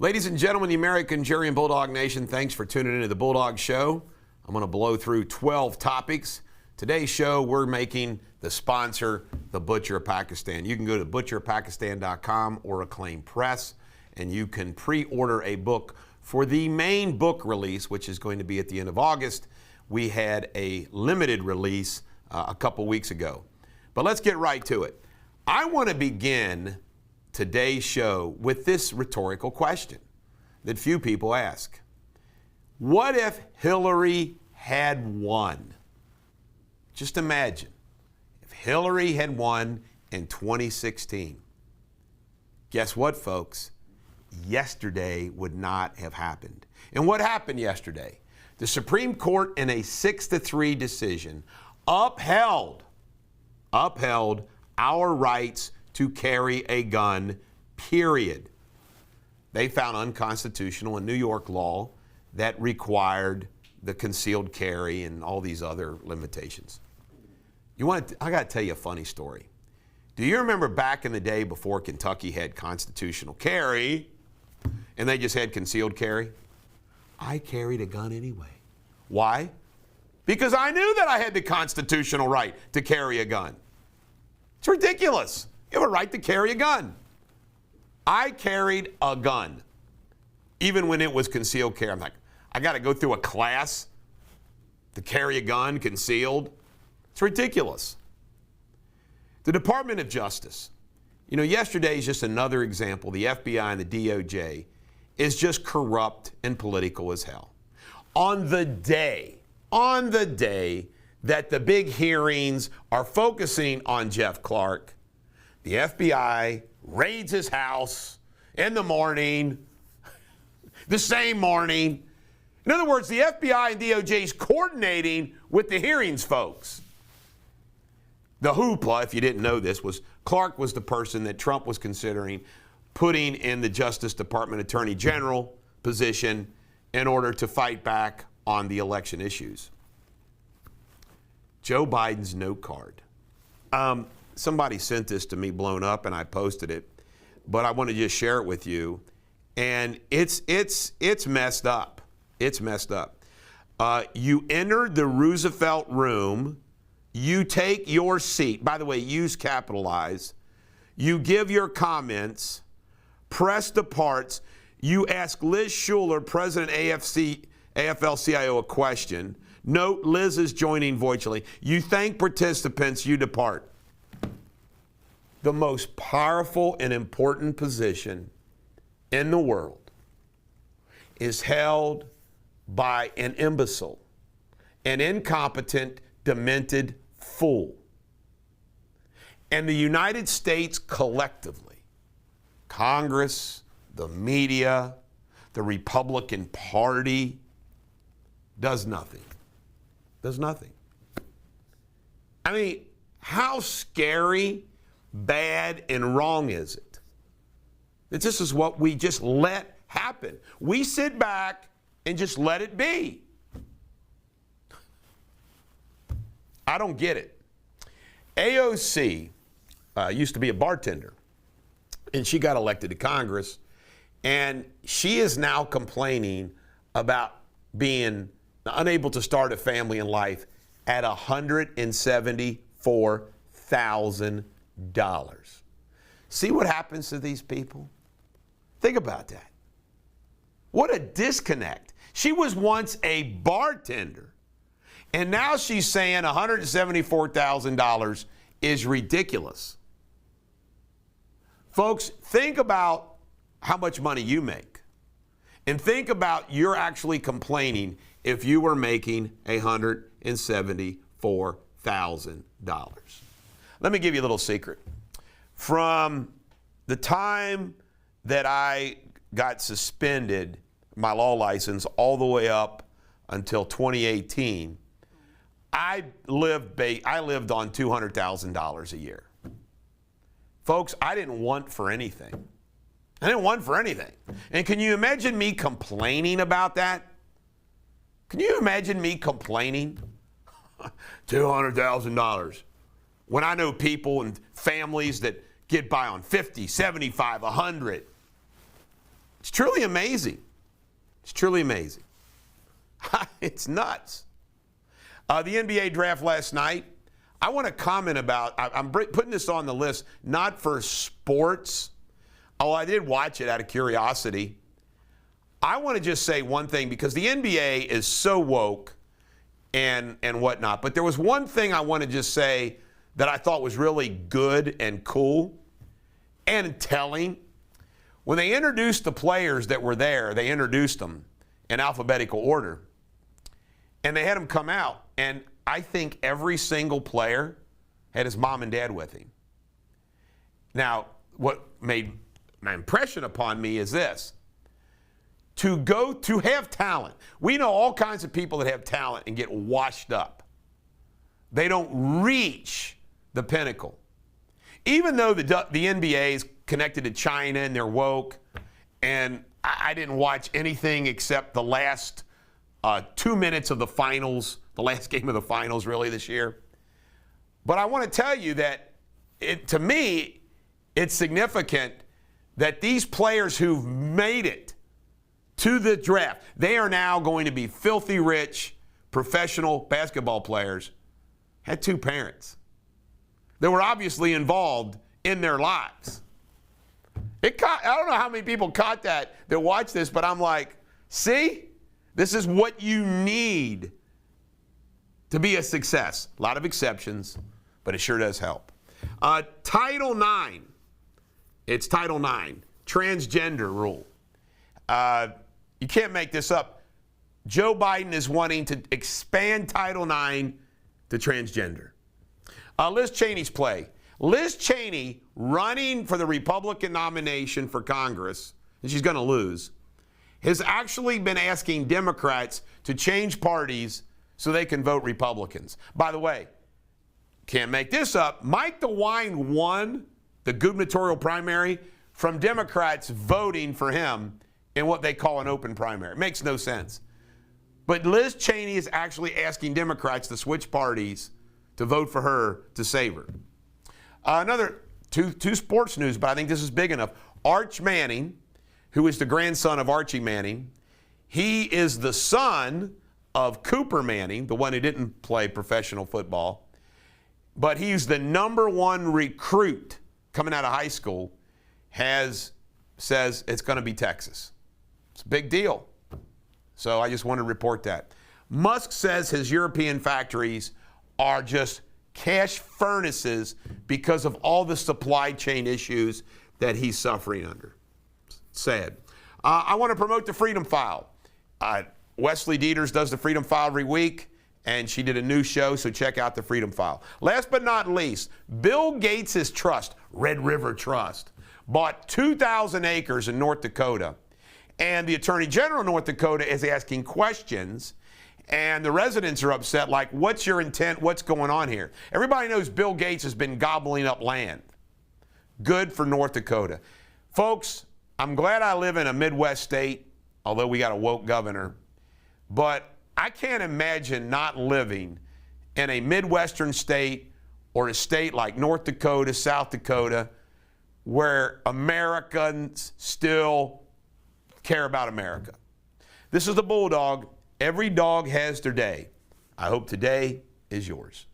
Ladies and gentlemen, the American Jerry and Bulldog Nation, thanks for tuning into the Bulldog Show. I'm going to blow through 12 topics. Today's show, we're making the sponsor the Butcher of Pakistan. You can go to butcherofpakistan.com or Acclaim Press, and you can pre-order a book for the main book release, which is going to be at the end of August. We had a limited release a couple weeks ago. But let's get right to it. I want to begin today's show with this rhetorical question that few people ask. What if Hillary had won? Just imagine if Hillary had won in 2016. Guess what, folks? Yesterday would not have happened. And what happened yesterday? The Supreme Court, in a 6-3 decision, upheld our rights to carry a gun, period. They found unconstitutional a New York law that required the concealed carry and all these other limitations. I got to tell you a funny story. Do you remember back in the day before Kentucky had constitutional carry and they just had concealed carry? I carried a gun anyway. Why? Because I knew that I had the constitutional right to carry a gun. It's ridiculous. You have a right to carry a gun. I carried a gun, even when it was concealed carry. I'm like, I got to go through a class to carry a gun concealed? It's ridiculous. The Department of Justice. Yesterday is just another example. The FBI and the DOJ is just corrupt and political as hell. On the day that the big hearings are focusing on Jeff Clark, the FBI raids his house in the morning, the same morning. In other words, the FBI and DOJ is coordinating with the hearings folks. The hoopla, if you didn't know this, was Clark was the person that Trump was considering putting in the Justice Department Attorney General position in order to fight back on the election issues. Joe Biden's note card. Somebody sent this to me blown up and I posted it, but I want to just share it with you. And it's messed up. It's messed up. You enter the Roosevelt room, you take your seat. By the way, use capitalize. You give your comments, press the parts. You ask Liz Shuler, President AFL-CIO, a question. Note, Liz is joining virtually. You thank participants, you depart. The most powerful and important position in the world is held by an imbecile, an incompetent, demented fool. And the United States collectively, Congress, the media, the Republican Party, does nothing. Does nothing. I mean, how scary, bad, and wrong is it that this is what we just let happen? We sit back and just let it be. I don't get it. AOC used to be a bartender, and she got elected to Congress, and she is now complaining about being unable to start a family in life at $174,000. See what happens to these people? Think about that. What a disconnect. She was once a bartender, and now she's saying $174,000 is ridiculous. Folks, think about how much money you make, and think about you're actually complaining if you were making $174,000. Let me give you a little secret. From the time that I got suspended, my law license, all the way up until 2018, I lived on $200,000 a year. Folks, I didn't want for anything. And can you imagine me complaining about that? Can you imagine me complaining? $200,000. When I know people and families that get by on 50, 75, 100. It's truly amazing. It's truly amazing. It's nuts. The NBA draft last night, I want to comment about, I'm putting this on the list, not for sports, although I did watch it out of curiosity. I want to just say one thing, because the NBA is so woke and whatnot. But there was one thing I want to just say that I thought was really good and cool and telling. When they introduced the players that were there, they introduced them in alphabetical order. And they had them come out. And I think every single player had his mom and dad with him. Now, what made my impression upon me is this. To have talent. We know all kinds of people that have talent and get washed up. They don't reach the pinnacle. Even though the NBA is connected to China and they're woke, and I didn't watch anything except the last 2 minutes of the finals, the last game of the finals really this year. But I want to tell you that to me, it's significant that these players who've made it to the draft, they are now going to be filthy rich professional basketball players, had two parents that were obviously involved in their lives. I don't know how many people caught that watch this, but I'm like, see, this is what you need to be a success. A lot of exceptions, but it sure does help. Title IX. It's Title IX, transgender rule. You can't make this up. Joe Biden is wanting to expand Title IX to transgender. Liz Cheney's play. Liz Cheney, running for the Republican nomination for Congress, and she's going to lose, has actually been asking Democrats to change parties so they can vote Republicans. By the way, can't make this up. Mike DeWine won the gubernatorial primary from Democrats voting for him in what they call an open primary. It makes no sense. But Liz Cheney is actually asking Democrats to switch parties to vote for her to save her. Another two sports news, but I think this is big enough. Arch Manning, who is the grandson of Archie Manning, he is the son of Cooper Manning, the one who didn't play professional football, but he's the #1 recruit coming out of high school, says it's going to be Texas. It's a big deal. So I just want to report that. Musk says his European factories are just cash furnaces because of all the supply chain issues that he's suffering under. Sad. I want to promote the Freedom File. Wesley Deters does the Freedom File every week, and she did a new show, so check out the Freedom File. Last but not least, Bill Gates' trust, Red River Trust, bought 2,000 acres in North Dakota, and the Attorney General of North Dakota is asking questions, and the residents are upset, like, what's your intent? What's going on here? Everybody knows Bill Gates has been gobbling up land. Good for North Dakota. Folks, I'm glad I live in a Midwest state, although we got a woke governor, but I can't imagine not living in a Midwestern state or a state like North Dakota, South Dakota, where Americans still care about America. This is the Bulldog. Every dog has their day. I hope today is yours.